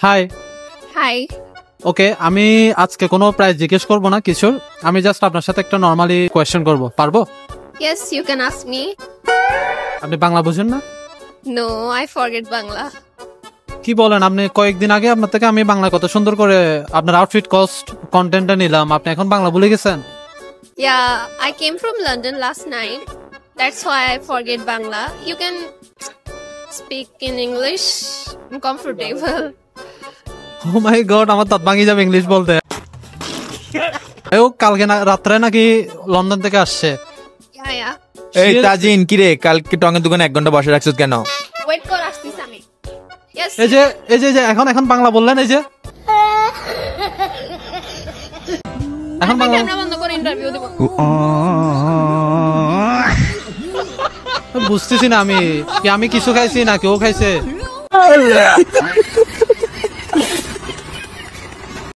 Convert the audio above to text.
High. High. ওকে, আমি আজকে কোনো প্রাইস জিজ্ঞেস করব না কিছুর, আমি জাস্ট আপনার সাথে একটা নরমালি কোয়েশ্চেন করব, পারবো? Yes, you can ask me. আপনি বাংলা বুঝেন না? No, I forget Bangla. কি বলেন, আপনি কয়েকদিন আগে আপনার থেকে আমি বাংলা কত সুন্দর করে আপনার আউটফিট কস্ট কন্টেন্টটা নিলাম, আপনি এখন বাংলা ভুলে গেছেন? Yeah, I came from London last night. That's why I forget Bangla. You can speak in English. I'm comfortable. Oh my God, আমার দাঁত ভাঙি যাবে ইংলিশ বলতে। ও কালকে রাত্রে নাকি লন্ডন থেকে আসছে। Yeah, yeah. এই তাজিন, কিরে কালকে টঙের দোকানে 1 ঘন্টা বসে রাখছিস কেন? Wait কর আসছিস আমি। Yes. এই যে এখন বাংলা বললেন, এই যে এখন বাংলা ক্যামেরা বন্ধ করে ইন্টারভিউ দেব। বুঝতেছি না আমি কিছু খাইছি না কেউ খাইছে।